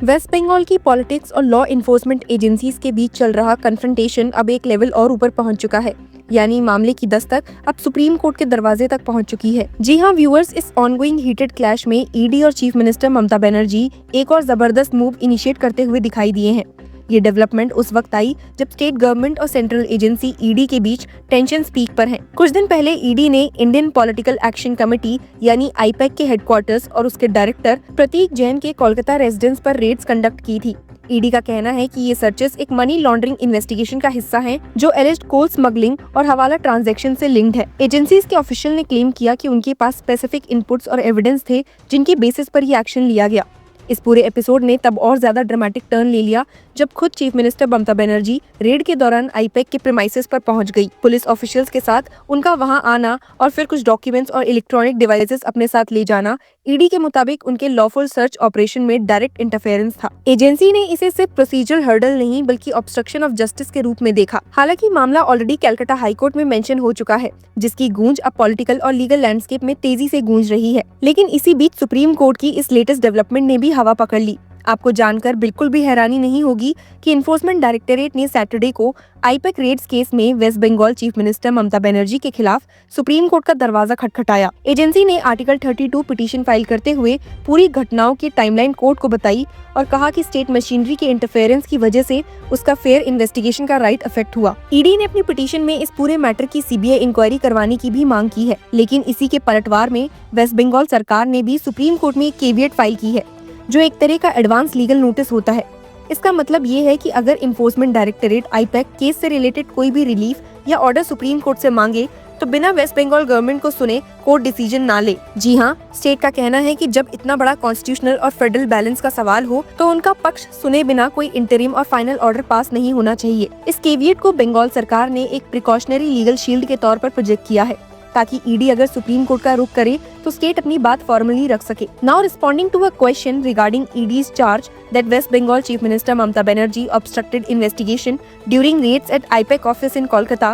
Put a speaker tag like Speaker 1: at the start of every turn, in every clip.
Speaker 1: Waste Bengal की politics और law enforcement agencies के बीच चल रहा कन्फ्रंटेशन अब एक लेवल और ऊपर पहुंच चुका है। यानी मामले की दस्तक अब सुप्रीम कोर्ट के दरवाजे तक पहुंच चुकी है। जी हां व्यूअर्स, इस ऑनगोइंग हीटेड क्लैश में ईडी और चीफ मिनिस्टर ममता बनर्जी एक और जबरदस्त मूव इनिशिएट करते हुए दिखाई दिए हैं। ये डेवलपमेंट उस वक्त आई जब स्टेट गवर्नमेंट और सेंट्रल एजेंसी ईडी के बीच टेंशन पीक पर है। कुछ दिन पहले ईडी ने इंडियन पॉलिटिकल एक्शन कमेटी यानी आईपैक के हेडक्वार्टर्स और उसके डायरेक्टर प्रतीक जैन के कोलकाता रेजिडेंस पर रेड्स कंडक्ट की थी। ईडी का कहना है कि ये सर्चेस एक मनी लॉन्ड्रिंग इन्वेस्टिगेशन का हिस्सा हैं, जो एलिज्ड कोल स्मगलिंग और हवाला ट्रांजैक्शन से लिंक्ड है। एजेंसीज के ऑफिशियल ने क्लेम किया कि उनके पास स्पेसिफिक इनपुट्स और एविडेंस थे जिनकी बेसिस पर ये एक्शन लिया गया। इस पूरे एपिसोड ने तब और ज्यादा ड्रामेटिक टर्न ले लिया जब खुद chief minister Mamata Banerjee red के दौरान आईपैक के प्रीमाइसेस पर पहुंच गई। पुलिस ऑफिशियल्स के साथ उनका वहां आना और फिर कुछ डॉक्यूमेंट्स और इलेक्ट्रॉनिक डिवाइसेस अपने साथ ले जाना ईडी के मुताबिक उनके लॉफुल सर्च ऑपरेशन में डायरेक्ट इंटरफेरेंस था। एजेंसी ने इसे सिर्फ प्रोसीजरल हर्डल नहीं बल्कि ऑब्स्ट्रक्शन ऑफ जस्टिस के रूप में देखा। हालांकि मामला ऑलरेडी कलकत्ता हाईकोर्ट में मेंशन हो चुका है, जिसकी गूंज अब पॉलिटिकल और लीगल लैंडस्केप में तेजी से गूंज रही है। लेकिन इसी बीच सुप्रीम कोर्ट की इस लेटेस्ट डेवलपमेंट ने भी हवा पकड़ ली। आपको जानकर बिल्कुल भी हैरानी नहीं होगी कि इन्फोर्समेंट डायरेक्टरेट ने सैटरडे को आईपैक रेड्स केस में waste Bengal chief minister Mamata Banerjee के खिलाफ सुप्रीम कोर्ट का दरवाजा खटखटाया। एजेंसी ने आर्टिकल 32 पिटीशन फाइल करते हुए पूरी घटनाओं की टाइमलाइन कोर्ट को बताई और कहा कि स्टेट मशीनरी के इंटरफेरेंस की वजह से उसका फेयर इन्वेस्टिगेशन का राइट अफेक्ट हुआ। ईडी ने अपनी पिटीशन में इस पूरे मैटर की सीबीआई इंक्वायरी करवाने की भी मांग की है, लेकिन इसी के पलटवार में वेस्ट बंगाल सरकार ने भी सुप्रीम कोर्ट में एक केवियट फाइल की है, जो एक तरह का एडवांस लीगल नोटिस होता है। इसका मतलब ये है कि अगर इन्फोर्समेंट डायरेक्टरेट आईपैक केस से रिलेटेड कोई भी रिलीफ या ऑर्डर सुप्रीम कोर्ट से मांगे तो बिना वेस्ट बंगाल गवर्नमेंट को सुने कोर्ट डिसीजन ना ले। जी हाँ, स्टेट का कहना है कि जब इतना बड़ा कॉन्स्टिट्यूशनल और फेडरल बैलेंस का सवाल हो तो उनका पक्ष सुने बिना कोई इंटरिम और फाइनल ऑर्डर पास नहीं होना चाहिए। इस केवियट को बंगाल सरकार ने एक प्रिकॉशनरी लीगल शील्ड के तौर पर प्रोजेक्ट किया है, ताकि ईडी अगर सुप्रीम कोर्ट का रुख करे तो स्टेट अपनी बात फॉर्मली रख सके। Now responding to a question regarding ED's charge that West Bengal Chief Minister Mamata Banerjee obstructed investigation during raids at IPAC office in Kolkata,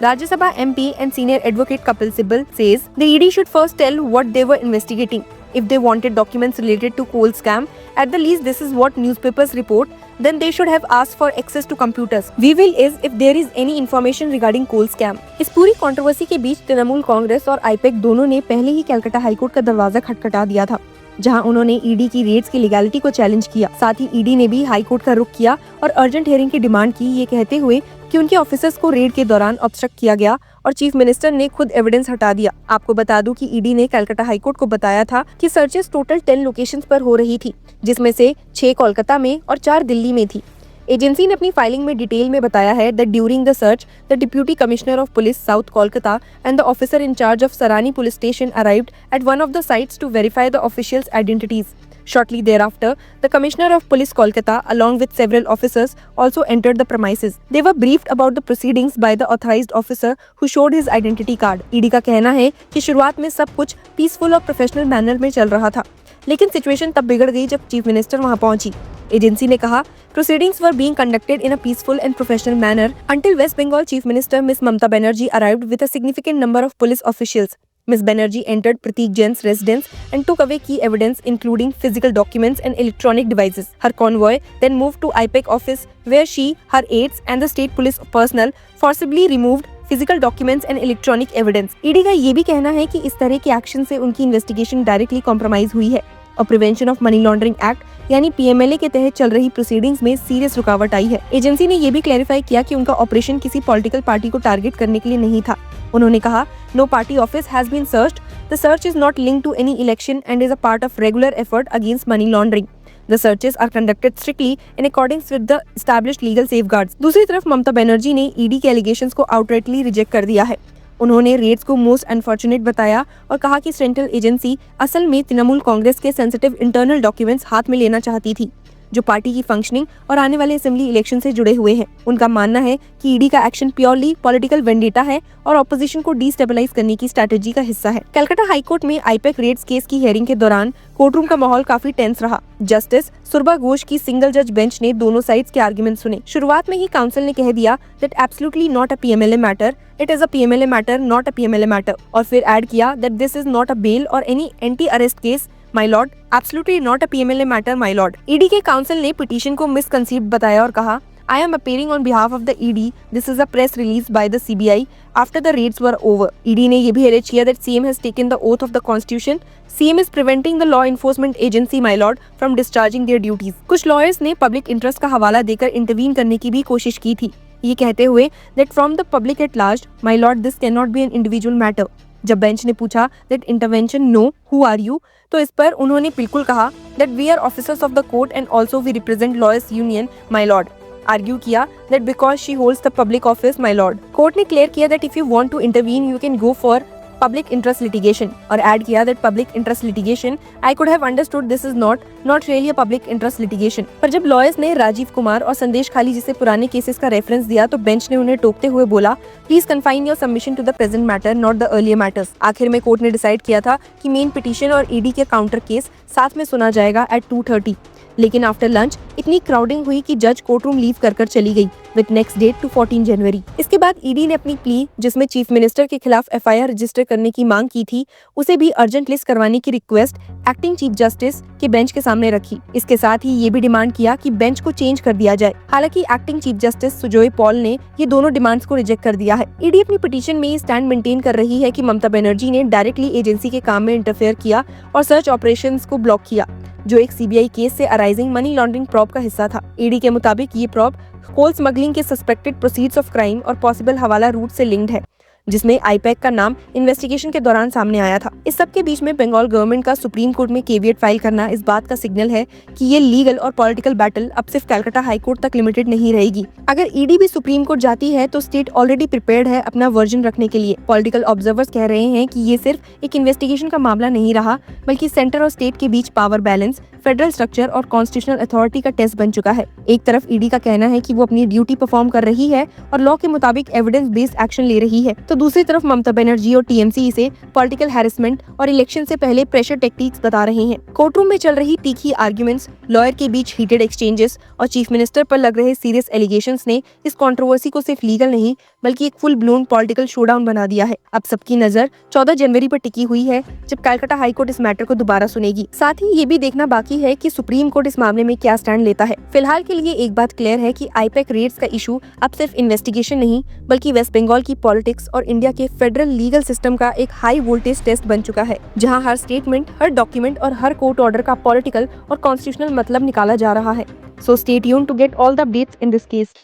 Speaker 1: Rajya Sabha MP and senior advocate Kapil Sibal says the ED should first tell what they were investigating. If they wanted documents related to coal scam, at the least this is what newspapers report, then they should have asked for access to computers. We will is if there is any information regarding coal scam. इस पूरी controversy के बीच तृणमूल कांग्रेस और IUPAC दोनों ने पहले ही Calcutta high court का दरवाजा खटखटा दिया था, जहां उन्होंने ईडी की रेड्स की लीगैलिटी को चैलेंज किया। साथ ही ईडी ने भी हाई कोर्ट का रुख किया और अर्जेंट हियरिंग की डिमांड की, ये कहते हुए कि उनके ऑफिसर्स को रेड के दौरान ऑब्स्ट्रक्ट किया गया और चीफ मिनिस्टर ने खुद एविडेंस हटा दिया। आपको बता दूं कि ईडी ने कलकत्ता हाई कोर्ट को बताया था कि सर्चेस टोटल 10 लोकेशंस पर हो रही थी, जिसमें से 6 कोलकाता में और 4 दिल्ली में थी। एजेंसी ने अपनी फाइलिंग में डिटेल में बताया है that during the search, the Deputy Commissioner of Police South Kolkata and the officer in charge of Sarani Police Station arrived at one of the sites to verify the officials' identities. Shortly thereafter, the Commissioner of Police Kolkata, along with several officers, also entered the premises. They were briefed about the proceedings by the authorized officer who showed his identity card. ED का कहना है कि शुरुआत में सब कुछ peaceful और professional manner में चल रहा था, लेकिन सिचुएशन तब बिगड़ गई जब चीफ मिनिस्टर वहां पहुंची। एजेंसी ने कहा, proceedings were being conducted in a peaceful and professional manner until West Bengal Chief Minister Ms. Mamata Banerjee arrived with a significant number of police officials. Ms. Banerjee entered Prateek Jain's residence and took away key evidence including physical documents and electronic devices. Her convoy then moved to IPAC office where she, her aides and the state police personnel forcibly removed physical documents and electronic evidence. ED का ये भी कहना है कि इस तरह के action से उनकी इन्वेस्टिगेशन डायरेक्टली कॉम्प्रोमाइज हुई है और prevention of money laundering act यानी पीएमएलए के तहत चल रही प्रोसीडिंग्स में सीरियस रुकावट आई है। एजेंसी ने ये भी क्लैरिफाई किया कि उनका ऑपरेशन किसी पॉलिटिकल पार्टी को टारगेट करने के लिए नहीं था। उन्होंने कहा, no party office has been searched, the search is not linked to any election and is a part of regular effort against money laundering. The searches are conducted strictly in accordance with the established legal safeguards. दूसरी तरफ ममता बनर्जी ने ED के allegations को outrightly reject कर दिया है। उन्होंने Reds को मोस्ट अनफॉर्चुनेट बताया और कहा कि सेंट्रल एजेंसी असल में तृणमूल कांग्रेस के सेंसिटिव इंटरनल डॉक्यूमेंट्स हाथ में लेना चाहती थी, जो पार्टी की फंक्शनिंग और आने वाले असेंबली इलेक्शन से जुड़े हुए हैं। उनका मानना है कि ईडी का एक्शन प्योरली पॉलिटिकल वेंडेटा है और ऑपोजिशन को डिस्टेबलाइज करने की स्ट्रेटजी का हिस्सा है। कलकत्ता हाईकोर्ट में आईपैक रेड्स केस की हियरिंग के दौरान कोर्टरूम का माहौल काफी टेंस रहा। जस्टिस सुरभा घोष की सिंगल जज बेंच ने दोनों साइड्स के आर्गुमेंट सुने। शुरुआत में ही काउंसिल ने कह दिया that absolutely not a PMLA matter, it is a PMLA matter not a PMLA matter, और फिर ऐड किया that this is not a bail और any anti arrest case my lord, absolutely not a PMLA matter my lord. ED के council ने petition को misconceived बताया और कहा, I am appearing on behalf of the ED. This is a press release by the CBI after the raids were over. ED ने ये भी alleged किया that CM has taken the oath of the Constitution. CM is preventing the law enforcement agency, my lord, from discharging their duties. कुछ lawyers ने public interest का हवाला देकर intervene करने की भी कोशिश की थी, ये कहते हुए that from the public at large, my lord, this cannot be an individual matter. जब बेंच ने पूछा that intervention no, who are you? तो इस पर उन्होंने बिल्कुल कहा that we are officers of the court and also we represent lawyers union, my lord. Argue किया that because she holds the public office, my lord. Court ने clear किया that if you want to intervene, you can go for public interest litigation और add किया that public interest litigation I could have understood this is not really a public interest litigation। पर जब lawyers ने राजीव कुमार और संदेश खाली जैसे पुराने केसेस का रेफरेंस दिया तो बेंच ने उन्हें टोकते हुए बोला, please confine your submission to the present matter not the earlier matters. आखिर में कोर्ट ने डिसाइड किया था कि मेन पिटीशन और ईडी के काउंटर केस साथ में सुना जाएगा एट 2:30, लेकिन आफ्टर लंच इतनी क्राउडिंग हुई कि जज कोर्ट रूम लीव कर चली गई विद नेक्स्ट डेट टू 14 जनवरी। इसके बाद ईडी ने अपनी प्ली, जिसमें चीफ मिनिस्टर के खिलाफ एफआईआर रजिस्टर करने की मांग की थी, उसे भी अर्जेंट लिस्ट करवाने की रिक्वेस्ट एक्टिंग चीफ जस्टिस के बेंच के सामने रखी। इसके साथ ही ये भी डिमांड किया कि बेंच को चेंज कर दिया जाए। हालांकि acting chief justice Sujoy Paul ने ये दोनों डिमांड्स को रिजेक्ट कर दिया है। ईडी अपनी पिटीशन में स्टैंड मेंटेन कर रही है कि ममता बनर्जी ने डायरेक्टली एजेंसी के काम में इंटरफेयर किया और सर्च ऑपरेशंस को ब्लॉक किया, जो एक सीबीआई केस से अराइजिंग मनी लॉन्ड्रिंग प्रॉब का हिस्सा था। ईडी के मुताबिक ये प्रॉब कोल स्मगलिंग के सस्पेक्टेड प्रोसीड्स ऑफ क्राइम और पॉसिबल हवाला रूट से लिंक्ड है, जिसमें आईपैक का नाम इन्वेस्टिगेशन के दौरान सामने आया था। इस सब के बीच में बंगाल गवर्नमेंट का सुप्रीम कोर्ट में केविएट फाइल करना इस बात का सिग्नल है कि ये लीगल और पॉलिटिकल बैटल अब सिर्फ कलकत्ता हाई कोर्ट तक लिमिटेड नहीं रहेगी। अगर ईडी भी सुप्रीम कोर्ट जाती है तो स्टेट ऑलरेडी प्रिपेयर्ड है अपना वर्जन रखने के लिए। पॉलिटिकल ऑब्जर्वर्स कह रहे हैं कि ये सिर्फ एक इन्वेस्टिगेशन का मामला नहीं रहा, बल्कि सेंटर और स्टेट के बीच पावर बैलेंस, फेडरल स्ट्रक्चर और कॉन्स्टिट्यूशनल अथॉरिटी का टेस्ट बन चुका है। एक तरफ ईडी का कहना है कि वो अपनी ड्यूटी परफॉर्म कर रही है और लॉ के मुताबिक एविडेंस बेस्ड एक्शन ले रही है, तो दूसरी तरफ ममता बनर्जी और टीएमसी इसे पॉलिटिकल हैरेसमेंट और इलेक्शन से पहले प्रेशर टेक्टिक्स बता रहे हैं। कोर्टरूम में चल रही तीखी आर्ग्यूमेंट्स, लॉयर के बीच हीटेड एक्सचेंजेस और चीफ मिनिस्टर पर लग रहे सीरियस एलिगेशंस ने इस कंट्रोवर्सी को सिर्फ लीगल नहीं बल्कि एक फुल ब्लोन पॉलिटिकल शोडाउन बना दिया है। अब सबकी नजर 14 जनवरी पर टिकी हुई है, जब कलकत्ता हाई कोर्ट इस मैटर को दोबारा सुनेगी। साथ ही ये भी देखना बाकी है कि सुप्रीम कोर्ट इस मामले में क्या स्टैंड लेता है। फिलहाल के लिए एक बात क्लियर है कि आईपैक रेड्स का इशू अब सिर्फ इन्वेस्टिगेशन नहीं बल्कि वेस्ट बंगाल की पॉलिटिक्स और इंडिया के फेडरल लीगल सिस्टम का एक हाई वोल्टेज टेस्ट बन चुका है, जहां हर स्टेटमेंट, हर डॉक्यूमेंट और हर कोर्ट ऑर्डर का पॉलिटिकल और कॉन्स्टिट्यूशनल मतलब निकाला जा रहा है। So stay tuned to get all the updates in this case.